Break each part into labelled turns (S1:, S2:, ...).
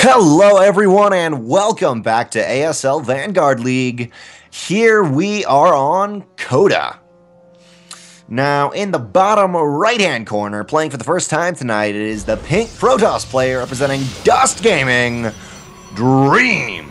S1: Hello, everyone, and welcome back to ASL Vanguard League. Here we are on Coda. Now, in the bottom right-hand corner, playing for the first time tonight, it is the pink Protoss player representing Dust Gaming, DreamS.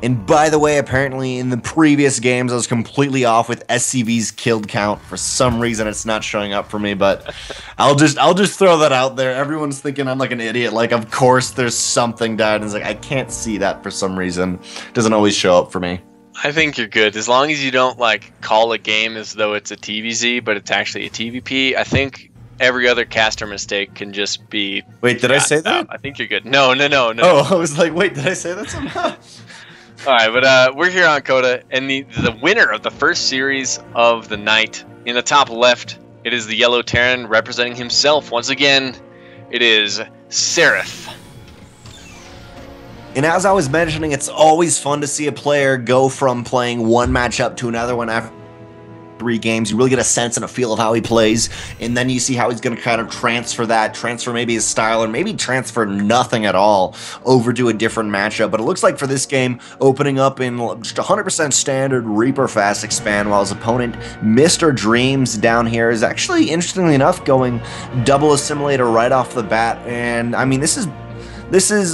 S1: And by the way, apparently in the previous games, I was completely off with SCV's killed count. For some reason, it's not showing up for me, but I'll just throw that out there. Everyone's thinking I'm like an idiot. Like, of course there's something died, and it's like, I can't see that for some reason. It doesn't always show up for me.
S2: I think you're good. As long as you don't, like, call a game as though it's a TVZ, but it's actually a TVP, I think every other caster mistake can just be...
S1: Wait, did I say that?
S2: I think you're good. No.
S1: Oh, I was like, wait, did I say that somehow?
S2: Alright, but we're here on Coda, and the winner of the first series of the night, in the top left, it is the Yellow Terran representing himself. Once again, it is Seryph.
S1: And as I was mentioning, it's always fun to see a player go from playing one matchup to another one after 3 games. You really get a sense and a feel of how he plays, and then you see how he's going to kind of transfer maybe his style, or maybe transfer nothing at all over to a different matchup. But it looks like for this game, opening up in just 100% standard Reaper fast expand, while his opponent, Mr. DreamS, down here is actually, interestingly enough, going double assimilator right off the bat. And I mean, this is,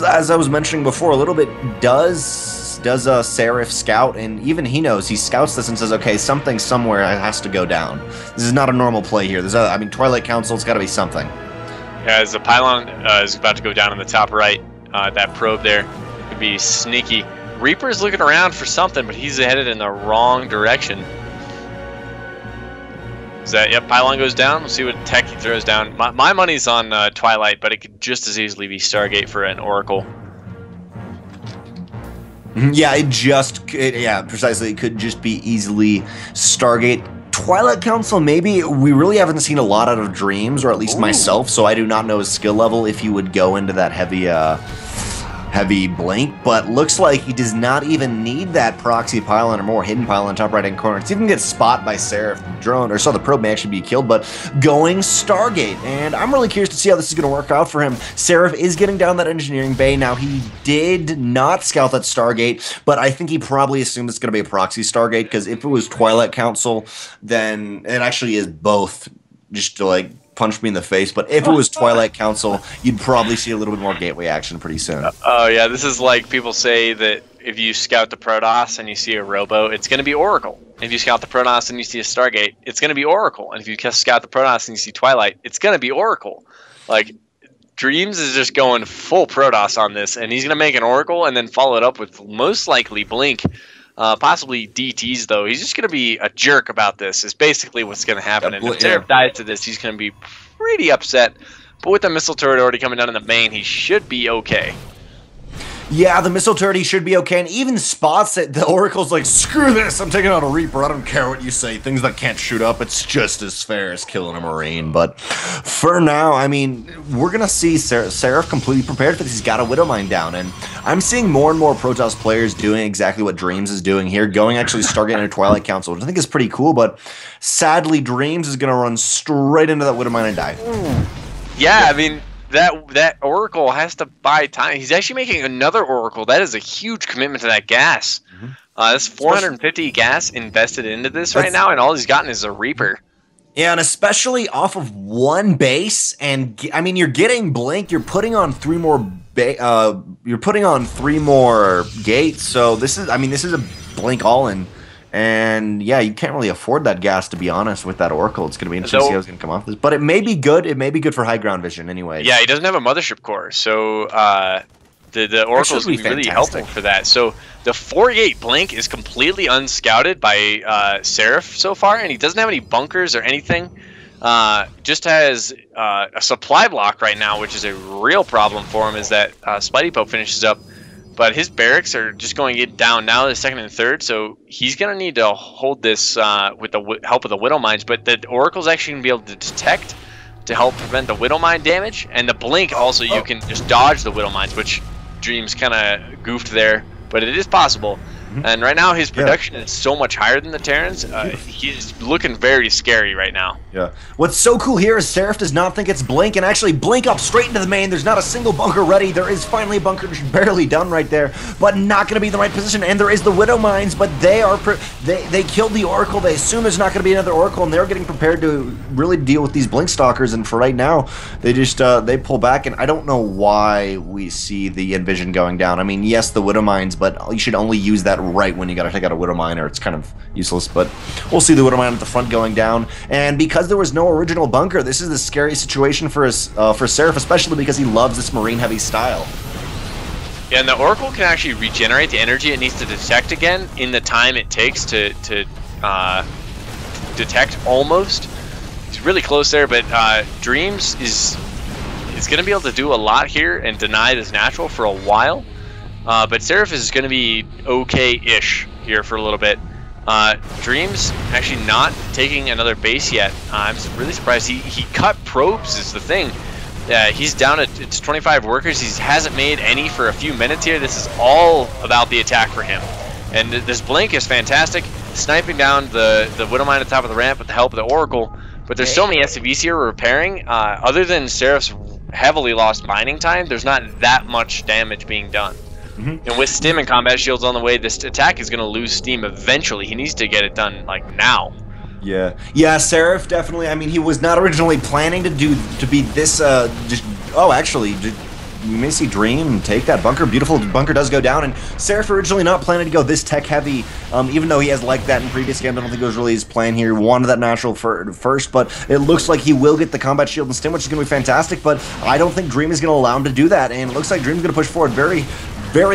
S1: as I was mentioning before, a little bit does Seryph scout, and even he knows, he scouts this and says, okay, something somewhere has to go down. This is not a normal play here. I mean, Twilight Council's got to be something.
S2: Yeah, as the pylon is about to go down in the top right, that probe there could be sneaky. Reaper's looking around for something, but he's headed in the wrong direction. Yep, pylon goes down. We'll see what tech he throws down. My money's on Twilight, but it could just as easily be Stargate for an Oracle.
S1: Yeah, precisely. It could just be easily Stargate. Twilight Council, maybe. We really haven't seen a lot out of DreamS, or at least myself, so I do not know his skill level if he would go into that heavy blink, but looks like he does not even need that proxy pylon or more hidden pylon top right hand corner. It's even get spot by Seryph. The drone, or so the probe may actually be killed, but going Stargate, and I'm really curious to see how this is going to work out for him. Seryph is getting down that engineering bay. Now, he did not scout that Stargate, but I think he probably assumed it's going to be a proxy Stargate, because if it was Twilight Council, then it actually is both, just to like punch me in the face. But if it was Twilight Council, you'd probably see a little bit more gateway action pretty soon.
S2: Oh yeah, this is like people say that if you scout the Protoss and you see a Robo, it's going to be Oracle. If you scout the Protoss and you see a Stargate, it's going to be Oracle. And if you scout the Protoss and you see Twilight, it's going to be Oracle. Like, DreamS is just going full Protoss on this, and he's going to make an Oracle and then follow it up with most likely Blink. Possibly DTs, though. He's just going to be a jerk about this, is basically what's going to happen. And if Seryph dies to this, he's going to be pretty upset. But with the missile turret already coming down in the main, he should be okay.
S1: Yeah, the missile turret, he should be okay, and even spots that the Oracle's like, screw this, I'm taking out a Reaper, I don't care what you say, things that can't shoot up, it's just as fair as killing a Marine. But for now, I mean, we're gonna see Seryph completely prepared for this. He's got a Widowmine down, and I'm seeing more and more Protoss players doing exactly what DreamS is doing here, going actually Stargate into Twilight Council, which I think is pretty cool, but sadly, DreamS is gonna run straight into that Widowmine and die.
S2: Yeah, I mean, that Oracle has to buy time. He's actually making another Oracle. That is a huge commitment to that gas. That's 450 gas invested into this right now, and all he's gotten is a Reaper.
S1: Yeah, and especially off of one base, and I mean, you're getting Blink. You're putting on 3 more. You're putting on 3 more gates. So this is a Blink all-in. And yeah, you can't really afford that gas, to be honest, with that Oracle. It's going to be interesting to see how it's going to come off this. But it may be good. It may be good for high ground vision anyway.
S2: Yeah, he doesn't have a mothership core. So the Oracle is going to be really helpful for that. So the 4-gate Blink is completely unscouted by Seryph so far. And he doesn't have any bunkers or anything. Just has a supply block right now, which is a real problem for him, is that Spidey Pope finishes up. But his barracks are just going to get down now to the 2nd and 3rd, so he's going to need to hold this with the help of the Widow Mines. But the Oracle's actually going to be able to detect to help prevent the Widow Mine damage. And the Blink also, you can just dodge the Widow Mines, which DreamS kind of goofed there. But it is possible. And right now, his production is so much higher than the Terrans. He's looking very scary right now.
S1: Yeah. What's so cool here is Seryph does not think it's Blink, and actually Blink up straight into the main. There's not a single bunker ready. There is finally a bunker just barely done right there, but not going to be in the right position. And there is the Widow Mines, but they are they killed the Oracle. They assume there's not going to be another Oracle, and they're getting prepared to really deal with these Blink Stalkers. And for right now, they just they pull back. And I don't know why we see the Envision going down. I mean, yes, the Widow Mines, but you should only use that right when you got to take out a Widow Mine, or it's kind of useless. But we'll see the Widow Mine at the front going down. And because there was no original bunker, this is a scary situation for Seryph, especially because he loves this marine-heavy style.
S2: Yeah, and the Oracle can actually regenerate the energy it needs to detect again in the time it takes to detect almost. He's really close there, but DreamS is going to be able to do a lot here and deny this natural for a while. But Seryph is going to be okay-ish here for a little bit. DreamS actually not taking another base yet. I'm really surprised. He cut probes is the thing. He's down at it's 25 workers. He hasn't made any for a few minutes here. This is all about the attack for him. And this Blink is fantastic. Sniping down the Widow Mine at the top of the ramp with the help of the Oracle. But there's so many SCVs here repairing. Other than Seryph's heavily lost mining time, there's not that much damage being done. And with Stim and combat shields on the way, this attack is going to lose steam eventually. He needs to get it done, like, now.
S1: Yeah, Seryph definitely. I mean, he was not originally planning to be this. Actually, you may see Dream take that bunker. Beautiful bunker does go down, and Seryph originally not planning to go this tech heavy. Even though he has liked that in previous games, I don't think it was really his plan here. He wanted that natural first, but it looks like he will get the combat shield and Stim, which is going to be fantastic. But I don't think Dream is going to allow him to do that, and it looks like Dream's going to push forward very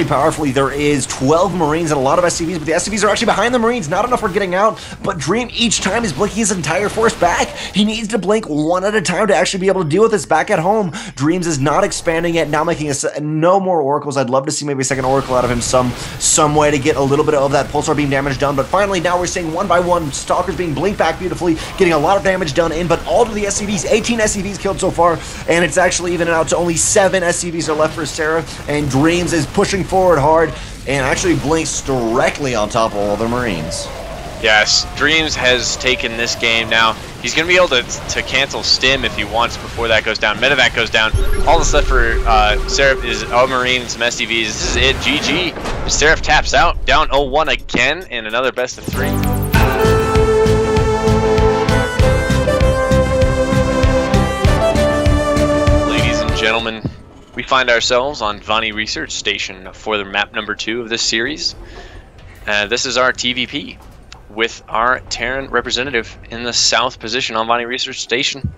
S1: powerfully. There is 12 Marines and a lot of SCVs, but the SCVs are actually behind the Marines. Not enough for getting out, but Dream each time is blinking his entire force back. He needs to blink one at a time to actually be able to deal with this back at home. DreamS is not expanding yet, now making no more Oracles. I'd love to see maybe a second Oracle out of him some way to get a little bit of that Pulsar Beam damage done, but finally now we're seeing one by one Stalkers being blinked back beautifully, getting a lot of damage done in, but all to the SCVs. 18 SCVs killed so far, and it's actually even out to only 7 SCVs are left for Seryph, and DreamS is pushing forward hard and actually blinks directly on top of all the Marines.
S2: Yes, DreamS has taken this game now. He's going to be able to cancel Stim if he wants before that goes down. Medevac goes down. All that's left for Seryph is a Marine and some SCVs. This is it. GG. Seryph taps out. Down 0-1 again and another best of 3. Ladies and gentlemen, we find ourselves on Vani Research Station for the map number 2 of this series. This is our TVP with our Terran representative in the south position on Vani Research Station.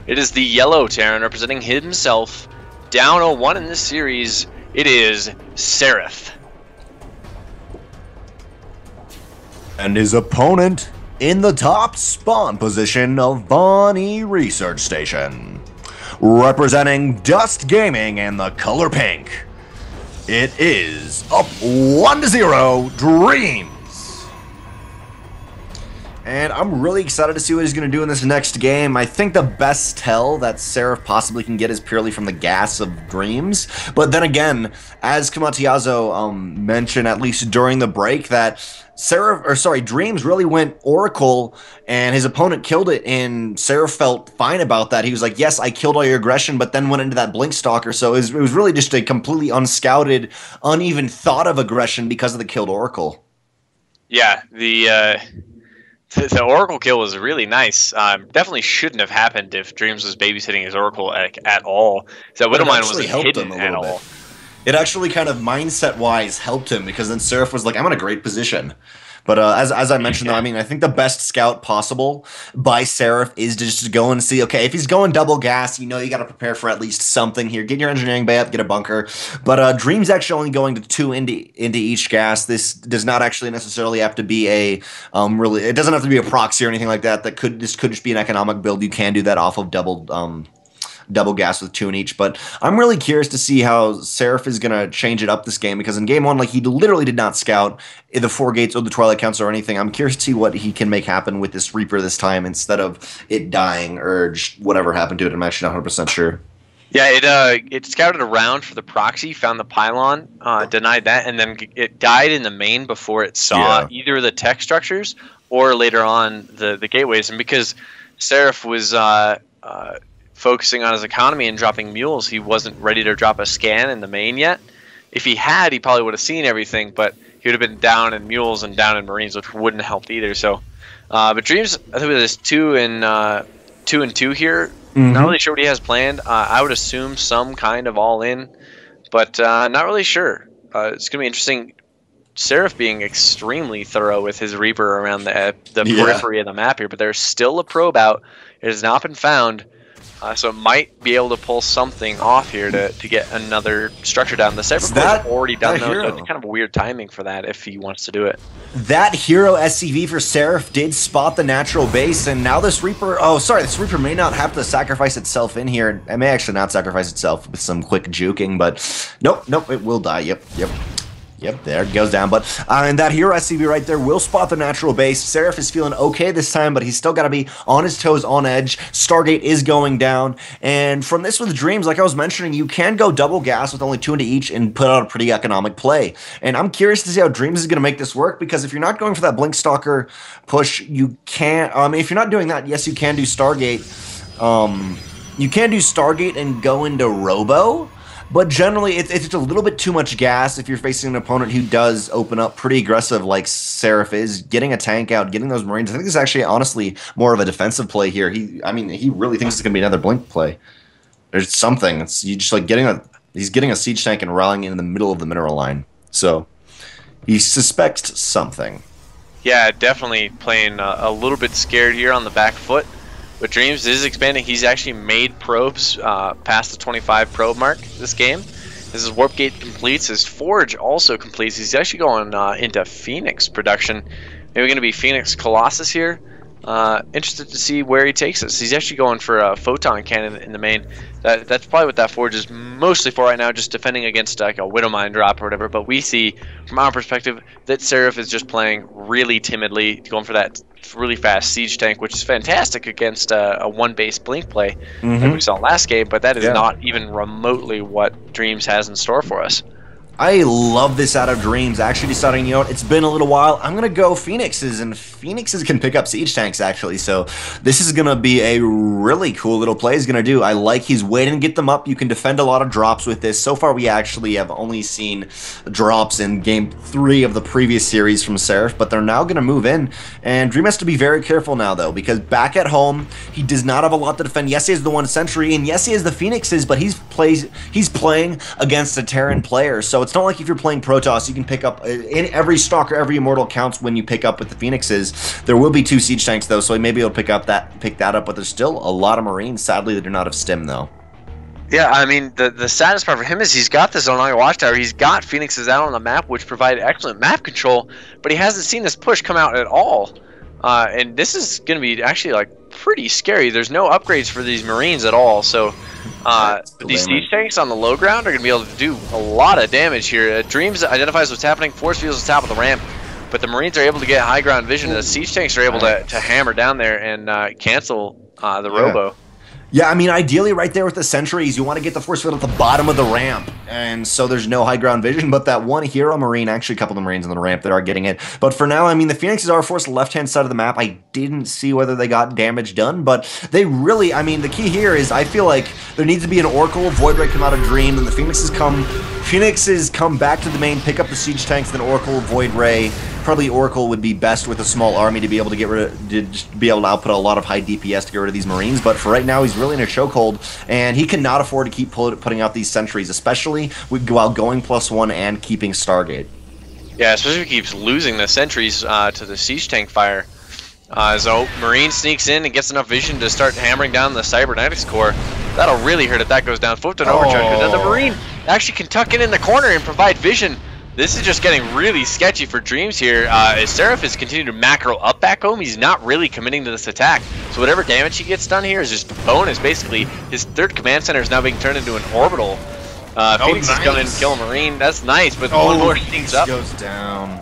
S2: It is the yellow Terran representing himself. Down 0-1 in this series, it is Seryph.
S1: And his opponent in the top spawn position of Vani Research Station, representing Dust Gaming and the color pink, it is up 1-0 DreamS. And I'm really excited to see what he's going to do in this next game. I think the best tell that Seryph possibly can get is purely from the gas of DreamS. But then again, as Kamatiazo mentioned, at least during the break, that DreamS really went Oracle, and his opponent killed it, and Seryph felt fine about that. He was like, yes, I killed all your aggression, but then went into that Blink Stalker, so it was really just a completely unscouted, uneven thought of aggression because of the killed Oracle.
S2: Yeah, the Oracle kill was really nice. Definitely shouldn't have happened if DreamS was babysitting his Oracle at all. So Widow Mine wasn't hidden at all.
S1: It actually kind of mindset-wise helped him, because then Seryph was like, I'm in a great position. But as I mentioned, though, I mean, I think the best scout possible by Seryph is to just go and see, okay, if he's going double gas, you know you got to prepare for at least something here. Get your engineering bay up, get a bunker. But DreamS actually only going to 2 into each gas. This does not actually necessarily have to be a it doesn't have to be a proxy or anything like that. This could just be an economic build. You can do that off of double gas with 2 in each, but I'm really curious to see how Seryph is going to change it up this game, because in game 1, like, he literally did not scout the 4 gates or the Twilight Council or anything. I'm curious to see what he can make happen with this Reaper this time instead of it dying or just whatever happened to it. I'm actually not 100% sure.
S2: Yeah, it scouted around for the proxy, found the pylon, denied that, and then it died in the main before it saw either the tech structures or later on the gateways. And because Seryph was focusing on his economy and dropping mules, he wasn't ready to drop a scan in the main yet. If he had, he probably would have seen everything, but he would have been down in mules and down in marines, which wouldn't have helped either. So, but DreamS, I think with this 2 and 2 here. Not really sure what he has planned. I would assume some kind of all-in, but not really sure. It's going to be interesting. Seryph being extremely thorough with his Reaper around the periphery of the map here, but there's still a probe out. It has not been found, so it might be able to pull something off here to get another structure down. The Cyber Core's already done though, so it's kind of a weird timing for that if he wants to do it.
S1: That hero SCV for Seryph did spot the natural base, and now this Reaper, this Reaper may not have to sacrifice itself in here. It may actually not sacrifice itself with some quick juking, but nope, it will die. Yep, there it goes down. But and that hero SCV right there will spot the natural base. Seryph is feeling okay this time, but he's still got to be on his toes, on edge. Stargate is going down. And from this with DreamS, like I was mentioning, you can go double gas with only 2 into each and put out a pretty economic play. And I'm curious to see how DreamS is going to make this work, because if you're not going for that Blink Stalker push, you can't... if you're not doing that, yes, you can do Stargate. You can do Stargate and go into Robo. But generally, it's just a little bit too much gas if you're facing an opponent who does open up pretty aggressive like Seryph is. Getting a tank out, getting those Marines, I think this is actually honestly more of a defensive play here. He really thinks it's going to be another Blink play. There's something. You just like he's getting a siege tank and rallying in the middle of the mineral line. So he suspects something.
S2: Yeah, definitely playing a little bit scared here on the back foot. But DreamS is expanding. He's actually made probes past the 25 probe mark this game. As his Warp Gate completes, his Forge also completes. He's actually going into Phoenix production. Maybe going to be Phoenix Colossus here. Interested to see where he takes us. He's actually going for a Photon Cannon in the main. That's probably what that Forge is mostly for right now, just defending against like a Widowmine drop or whatever. But we see, from our perspective, that Seryph is just playing really timidly, going for that really fast siege tank, which is fantastic against a one-base Blink play like we saw last game, but that is not even remotely what DreamS has in store for us.
S1: I love this out of DreamS, actually deciding, you know what, it's been a little while, I'm going to go Phoenixes, and Phoenixes can pick up siege tanks, actually, so this is going to be a really cool little play he's going to do. I like he's waiting to get them up. You can defend a lot of drops with this. So far, we actually have only seen drops in Game 3 of the previous series from Seryph, but they're now going to move in, and DreamS has to be very careful now, though, because back at home, he does not have a lot to defend. Yes, he has the 1 Sentry, and yes, he has the Phoenixes, but he's playing against a Terran player, so it's not like if you're playing Protoss, you can pick up in every Stalker, every Immortal counts when you pick up with the Phoenixes. There will be 2 siege tanks though, so he may be able to pick that up, but there's still a lot of Marines, sadly, that do not have stim though.
S2: Yeah, I mean, the saddest part for him is he's got this Zonai Watchtower, he's got Phoenixes out on the map, which provide excellent map control, but he hasn't seen this push come out at all. And this is going to be actually like pretty scary. There's no upgrades for these Marines at all, so these siege tanks on the low ground are going to be able to do a lot of damage here. DreamS identifies what's happening, force fields the top of the ramp, but the Marines are able to get high ground vision, and the siege tanks are able to hammer down there and cancel the Robo.
S1: Yeah, I mean, ideally right there with the sentries, you want to get the force field at the bottom of the ramp, and so there's no high ground vision, but that one hero Marine, actually a couple of Marines on the ramp that are getting it. But for now, I mean, the Phoenixes are forced left-hand side of the map. I didn't see whether they got damage done, but they really, I mean, the key here is I feel like there needs to be an Oracle, Void Ray come out of Dream, and the Phoenixes come back to the main, pick up the siege tanks, then Oracle, Void Ray. Probably Oracle would be best with a small army to be able to be able to output a lot of high DPS to get rid of these Marines, but for right now he's really in a chokehold, and he cannot afford to keep putting out these sentries, especially while going +1 and keeping Stargate.
S2: Yeah, especially if he keeps losing the sentries to the siege tank fire. So Marine sneaks in and gets enough vision to start hammering down the Cybernetics core. That'll really hurt if that goes down. Flipped an overcharge, and then the Marine actually can tuck in the corner and provide vision. This is just getting really sketchy for DreamS here. As Seryph is continuing to macro up back home, he's not really committing to this attack. So whatever damage he gets done here is just bonus. Basically, his 3rd command center is now being turned into an orbital. Phoenix is going to kill a Marine. That's nice, but one more thing's up.
S1: Goes down.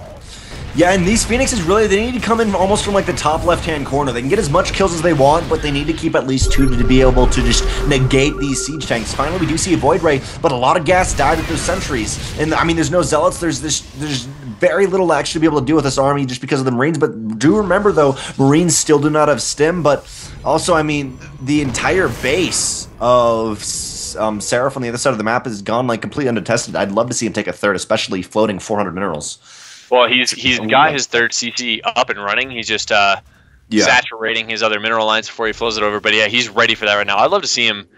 S1: Yeah, and these Phoenixes really, they need to come in almost from like the top left-hand corner. They can get as much kills as they want, but they need to keep at least 2 to be able to just negate these siege tanks. Finally, we do see a Void Ray, but a lot of gas died with those sentries. And I mean, there's no zealots. There's very little to actually be able to do with this army just because of the Marines. But do remember, though, Marines still do not have stim. But also, I mean, the entire base of Seryph on the other side of the map is gone like completely undetested. I'd love to see him take a third, especially floating 400 minerals.
S2: Well, he's got his third CC up and running. He's just saturating his other mineral lines before he flows it over. But yeah, he's ready for that right now. I'd love to see him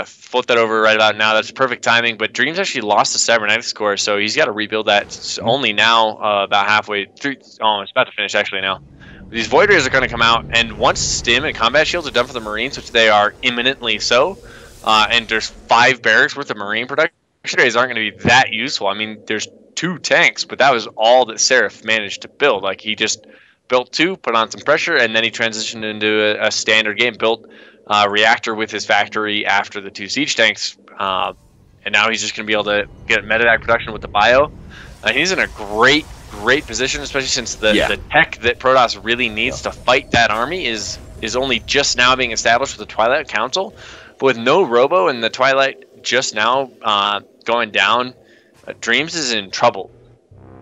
S2: float that over right about now. That's perfect timing. But DreamS actually lost the cybernetics core, so he's got to rebuild that. It's only now about halfway through. Oh, it's about to finish actually now. These Void Rays are going to come out, and once stim and combat shields are done for the Marines, which they are imminently so, and there's 5 barracks worth of Marine production rays aren't going to be that useful. I mean, there's 2 tanks, but that was all that Seryph managed to build. Like, he just built 2, put on some pressure, and then he transitioned into a standard game, built reactor with his factory after the 2 siege tanks, and now he's just going to be able to get medevac production with the bio. He's in a great position, especially since the tech that Protoss really needs to fight that army is only just now being established with the Twilight Council. But with no Robo and the Twilight just now going down, DreamS is in trouble.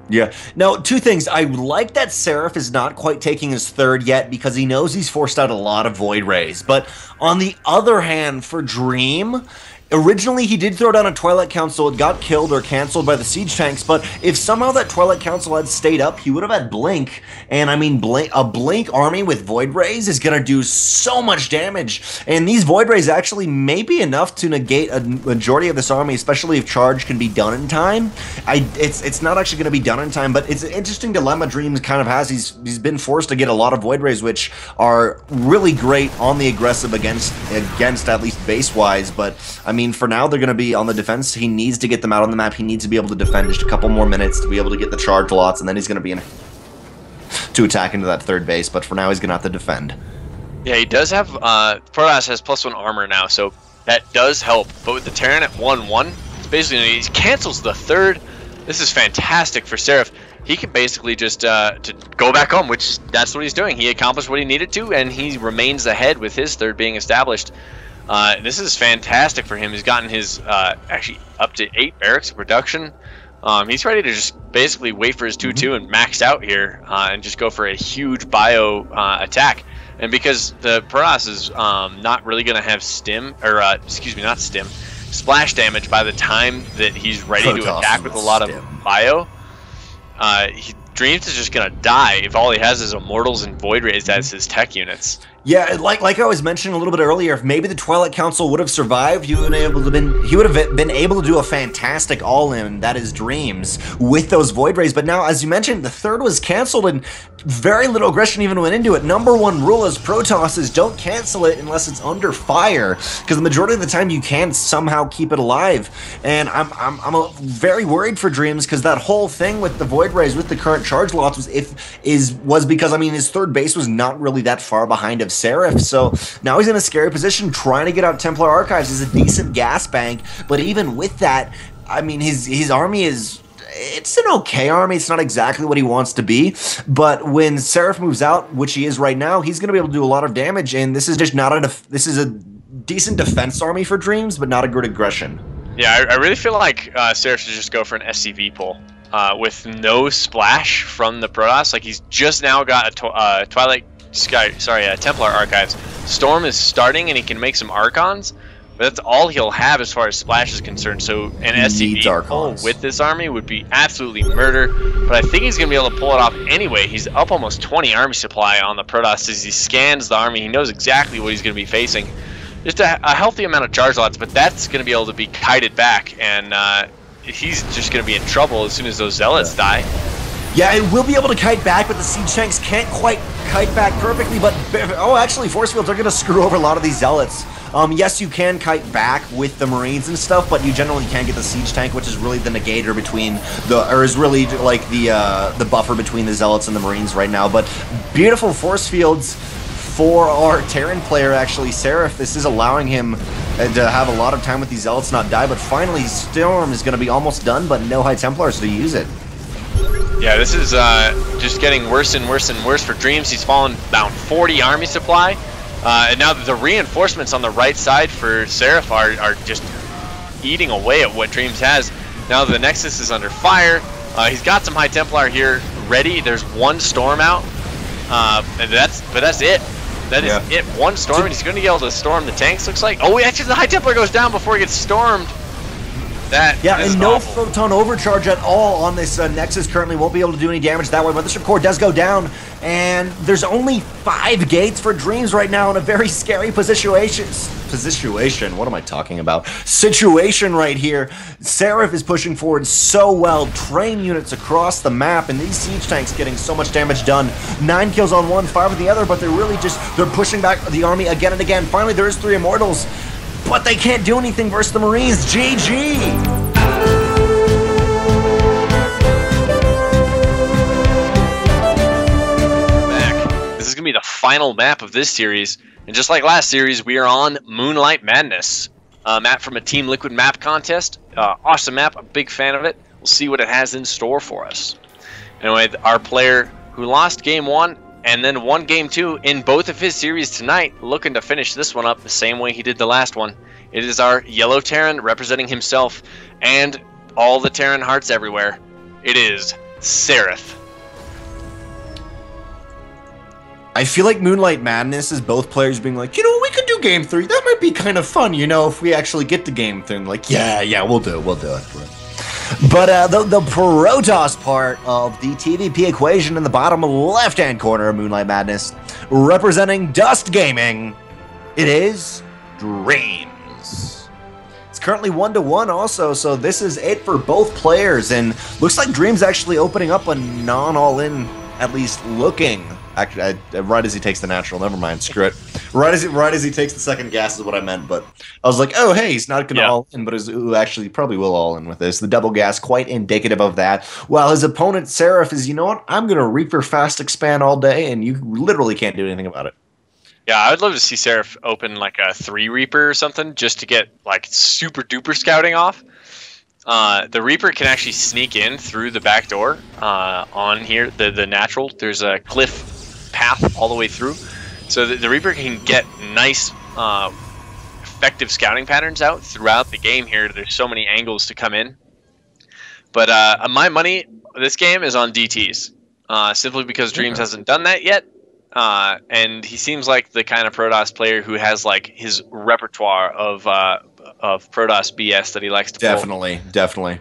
S1: Yeah. Now, 2 things. I like that Seryph is not quite taking his third yet because he knows he's forced out a lot of Void Rays. But on the other hand, for Dream, originally he did throw down a Twilight Council. It got killed or canceled by the siege tanks. But if somehow that Twilight Council had stayed up, he would have had Blink. And I mean, a Blink army with Void Rays is going to do so much damage. And these Void Rays actually may be enough to negate a majority of this army, especially if charge can be done in time. It's not actually going to be done in time, but it's an interesting dilemma DreamS kind of has. He's been forced to get a lot of Void Rays, which are really great on the aggressive against at least base-wise. But I mean, for now, they're going to be on the defense. He needs to get them out on the map. He needs to be able to defend just a couple more minutes to be able to get the charge lots, and then he's going to be in to attack into that third base. But for now, he's going to have to defend.
S2: Yeah, he does have Protoss has +1 armor now, so that does help. But with the Terran at 1-1, it's basically he cancels the third. This is fantastic for Seryph. He can basically just to go back home, which that's what he's doing. He accomplished what he needed to, and he remains ahead with his third being established. This is fantastic for him. He's gotten his actually up to 8 barracks of production. He's ready to just basically wait for his 2-2 and max out here and just go for a huge bio attack. And because the Protoss is not really going to have stim, or excuse me, not stim, splash damage by the time that he's ready to attack with a lot of bio, DreamS is just going to die if all he has is Immortals and Void Rays as his tech units.
S1: Yeah, like I was mentioning a little bit earlier, if maybe the Twilight Council would have survived, he would have been able to do a fantastic all-in, that is DreamS, with those Void Rays. But now, as you mentioned, the third was canceled, and very little aggression even went into it. Number 1 rule as Protoss is don't cancel it unless it's under fire, because the majority of the time you can somehow keep it alive. And I'm very worried for DreamS, because that whole thing with the Void Rays with the current charge lots was because, I mean, his third base was not really that far behind of Seryph, so now he's in a scary position trying to get out Templar Archives. Is a decent gas bank, but even with that, I mean, his army it's an okay army. It's not exactly what he wants to be, but when Seryph moves out, which he is right now, he's going to be able to do a lot of damage, and this is just not this is a decent defense army for DreamS, but not a good aggression.
S2: Yeah, I really feel like Seryph should just go for an SCV pull. With no splash from the Protoss. Like, he's just now got a Templar Archives. Storm is starting, and he can make some Archons, but that's all he'll have as far as splash is concerned. So an SCV pull with this army would be absolutely murder, but I think he's going to be able to pull it off anyway. He's up almost 20 army supply on the Protoss as he scans the army. He knows exactly what he's going to be facing. Just a healthy amount of charge lots, but that's going to be able to be kited back, and he's just going to be in trouble as soon as those Zealots die.
S1: Yeah, it will be able to kite back, but the siege tanks can't quite kite back perfectly. But oh, actually, force fields are going to screw over a lot of these Zealots. Yes, you can kite back with the Marines and stuff, but you generally can't get the siege tank, which is really the negator between is really like the buffer between the Zealots and the Marines right now. But beautiful force fields for our Terran player, actually, Seryph. This is allowing him to have a lot of time with these Zealots not die, but finally Storm is going to be almost done, but no High Templars to use it.
S2: Yeah, this is just getting worse and worse and worse for DreamS. He's fallen down 40 army supply. And now the reinforcements on the right side for Seryph are just eating away at what DreamS has. Now the Nexus is under fire. He's got some High Templar here ready. There's one Storm out. And that's it. That is it. One Storm, and he's going to be able to storm the tanks, looks like. Oh, actually, the High Templar goes down before he gets stormed.
S1: And no photon overcharge at all on this Nexus currently. Won't be able to do any damage that way, but this core does go down, and there's only 5 gates for DreamS right now in a very scary what am I talking about? Situation right here. Seryph is pushing forward so well, train units across the map, and these siege tanks getting so much damage done. 9 kills on one, 5 on the other, but they're pushing back the army again and again. Finally, there is 3 Immortals, but they can't do anything versus the Marines. GG!
S2: This is going to be the final map of this series. And just like last series, we are on Moonlight Madness. Map from a Team Liquid map contest. Awesome map. A big fan of it. We'll see what it has in store for us. Anyway, our player who lost Game 1 and then won Game 2 in both of his series tonight, looking to finish this one up the same way he did the last one. It is our Yellow Terran representing himself and all the Terran hearts everywhere. It is Seryph.
S1: I feel like Moonlight Madness is both players being like, you know, we could do Game 3. That might be kind of fun, you know, if we actually get to Game 3. Like, yeah, we'll do it. But the Protoss part of the TVP equation in the bottom left-hand corner of Moonlight Madness, representing Dust Gaming, it is DreamS. It's currently 1-1 also, so this is it for both players, and looks like DreamS actually opening up a non-all-in, at least looking. Actually, right as he takes the natural, never mind, screw it. Right as he takes the second gas is what I meant, but I was like, oh, hey, he's not going to all in, but actually probably will all in with this. The double gas, quite indicative of that. While his opponent, Seryph, is, you know what, I'm going to Reaper fast expand all day, and you literally can't do anything about it.
S2: Yeah, I would love to see Seryph open like a 3 Reaper or something, just to get like super duper scouting off. The Reaper can actually sneak in through the back door on here, the natural. There's a cliff path all the way through, so the Reaper can get nice effective scouting patterns out throughout the game here. There's so many angles to come in, but my money this game is on DTs, simply because DreamS hasn't done that yet, and he seems like the kind of Protoss player who has like his repertoire of Protoss BS that he likes to pull.
S1: Definitely.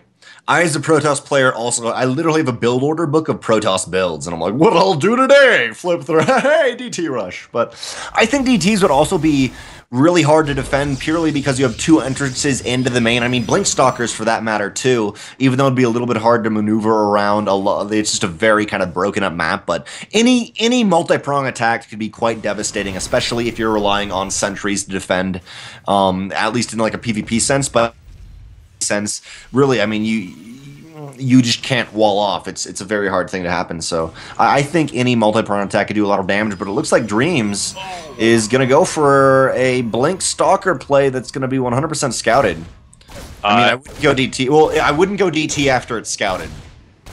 S1: I, as a Protoss player, also, I literally have a build order book of Protoss builds, and I'm like, what I'll do today? Flip through, hey, DT rush. But I think DTs would also be really hard to defend purely because you have 2 entrances into the main. I mean, Blink Stalkers for that matter, too, even though it'd be a little bit hard to maneuver around. It's just a very kind of broken up map, but any multi-prong attack could be quite devastating, especially if you're relying on sentries to defend, at least in like a PvP sense, but sense, really, I mean, you just can't wall off. It's a very hard thing to happen. So I think any multi-prong attack could do a lot of damage, but it looks like DreamS is going to go for a Blink Stalker play that's going to be 100% scouted. I mean, I wouldn't go DT. Well, I wouldn't go DT after it's scouted.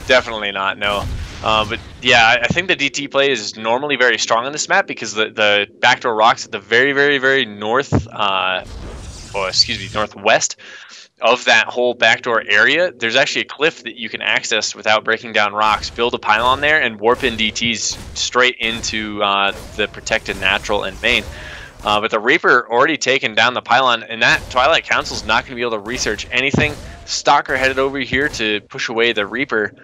S2: Definitely not, no. But yeah, I think the DT play is normally very strong on this map because the backdoor rocks at the very, very, very northwest of that whole backdoor area, there's actually a cliff that you can access without breaking down rocks, build a pylon there, and warp in DTs straight into the protected natural and main. But the Reaper already taken down the pylon, and that Twilight Council's not going to be able to research anything. Stalker headed over here to push away the Reaper.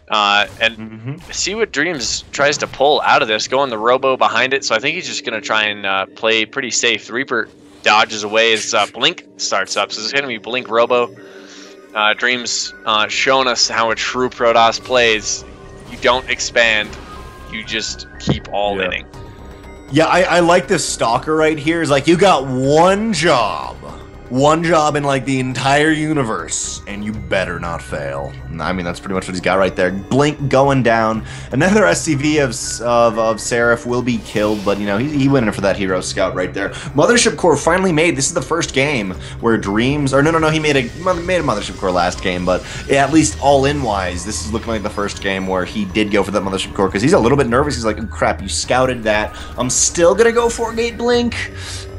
S2: And see what DreamS tries to pull out of this, going the Robo behind it. So I think he's just going to try and play pretty safe. The Reaper dodges away as Blink starts up. So this is going to be Blink Robo. DreamS showing us how a true Protoss plays. You don't expand. You just keep all inning.
S1: Yeah, I like this Stalker right here. It's like, you got one job. One job in like the entire universe, and you better not fail. I mean, that's pretty much what he's got right there. Blink going down. Another SCV of Seryph will be killed, but you know, he went in for that hero scout right there. Mothership Core finally made. This is the first game where DreamS, or no, he made a Mothership Core last game, but at least all-in wise, this is looking like the first game where he did go for that Mothership Core because he's a little bit nervous. He's like, oh, crap, you scouted that. I'm still gonna go 4-gate Blink.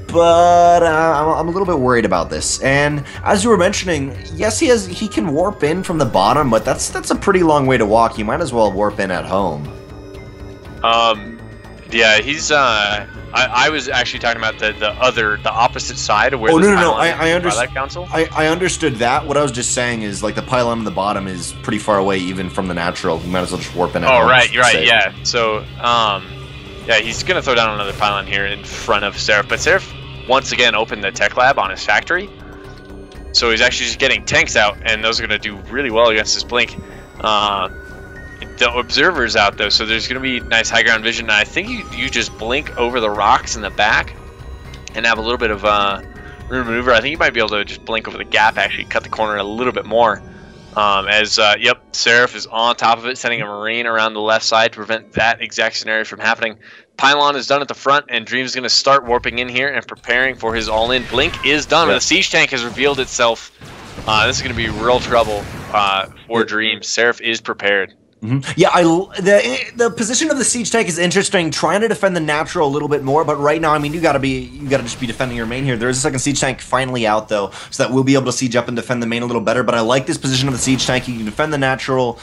S1: But I'm a little bit worried about this. And as you were mentioning, yes, he can warp in from the bottom, but that's a pretty long way to walk. You might as well warp in at home.
S2: Yeah, he's I was actually talking about the opposite side of where.
S1: Oh no, I
S2: understand. Council.
S1: I understood that. What I was just saying is like the pylon on the bottom is pretty far away, even from the natural. You might as well just warp in at home.
S2: Oh right, yeah. So yeah, he's gonna throw down another pylon here in front of Seryph, but Seryph once again opened the tech lab on his factory, so he's actually just getting tanks out, and those are gonna do really well against this Blink. The observer's out though, so there's gonna be nice high ground vision. And I think you just blink over the rocks in the back and have a little bit of room to maneuver. I think you might be able to just blink over the gap, actually cut the corner a little bit more. Yep, Seryph is on top of it, sending a Marine around the left side to prevent that exact scenario from happening. Pylon is done at the front, and DreamS is going to start warping in here and preparing for his all-in. Blink is done, and the siege tank has revealed itself. This is going to be real trouble for DreamS. Seryph is prepared.
S1: Mm-hmm. Yeah, the position of the siege tank is interesting. Trying to defend the natural a little bit more, but right now, I mean, you gotta just be defending your main here. There is a second siege tank finally out though, so that we'll be able to siege up and defend the main a little better. But I like this position of the siege tank. You can defend the natural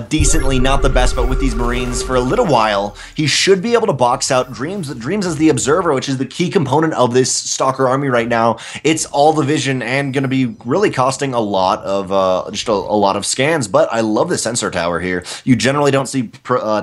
S1: decently, not the best, but with these Marines for a little while, he should be able to box out DreamS. DreamS is the observer, which is the key component of this Stalker army right now. It's all the vision and going to be really costing a lot of just a lot of scans. But I love the sensor tower here. You generally don't see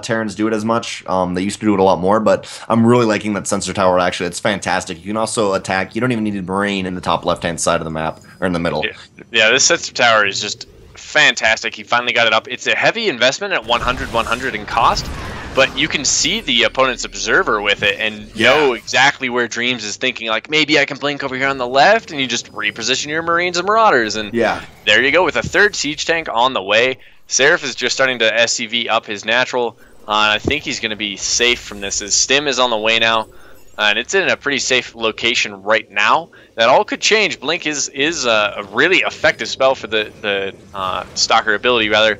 S1: Terrans do it as much. They used to do it a lot more, but I'm really liking that sensor tower, actually. It's fantastic. You can also attack. You don't even need a Marine in the top left-hand side of the map, or in the middle.
S2: Yeah, this sensor tower is just fantastic. He finally got it up. It's a heavy investment at 100 in cost, but you can see the opponent's observer with it and know exactly where DreamS is thinking, like, maybe I can blink over here on the left, and you just reposition your Marines and Marauders, and there you go with a third siege tank on the way. Seryph is just starting to SCV up his natural. I think he's going to be safe from this. His stim is on the way now, and it's in a pretty safe location right now. That all could change. Blink is a really effective spell for the Stalker ability, rather,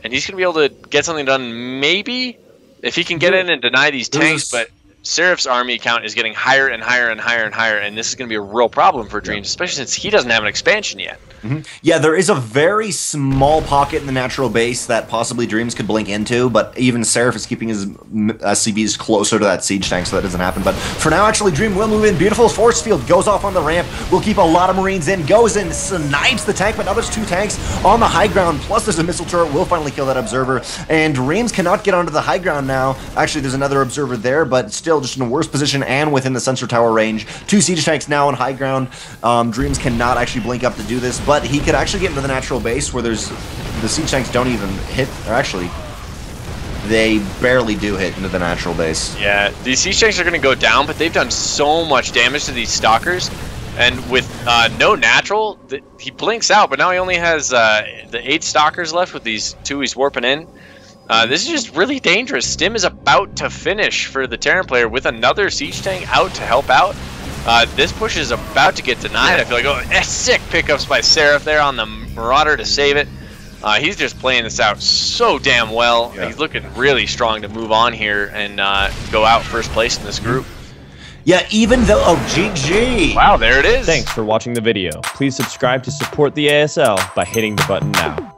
S2: and he's going to be able to get something done maybe if he can get in and deny these tanks, but Seryph's army count is getting higher and higher and higher and higher, and this is going to be a real problem for DreamS, especially since he doesn't have an expansion yet.
S1: Yeah, there is a very small pocket in the natural base that possibly DreamS could blink into, but even Seryph is keeping his SCVs closer to that siege tank so that doesn't happen. But for now, actually, DreamS will move in. Beautiful force field goes off on the ramp. We'll keep a lot of Marines in. Goes in, snipes the tank, but now there's two tanks on the high ground, plus there's a missile turret. Will finally kill that observer, and DreamS cannot get onto the high ground now. Actually, there's another observer there, but still just in a worse position and within the sensor tower range. Two siege tanks now on high ground. DreamS cannot actually blink up to do this, but he could actually get into the natural base where there's the siege tanks don't even hit, or actually they barely do hit into the natural base.
S2: Yeah, these siege tanks are going to go down, but they've done so much damage to these stalkers, and with no natural, he blinks out, but now he only has the 8 stalkers left with these 2 he's warping in. This is just really dangerous. Stim is about to finish for the Terran player with another siege tank out to help out. This push is about to get denied. I feel like, sick pickups by Seryph there on the Marauder to save it. He's just playing this out so damn well. He's looking really strong to move on here and go out first place in this group.
S1: Yeah, even though, GG.
S2: Wow, there it is.
S3: Thanks for watching the video. Please subscribe to support the ASL by hitting the button now.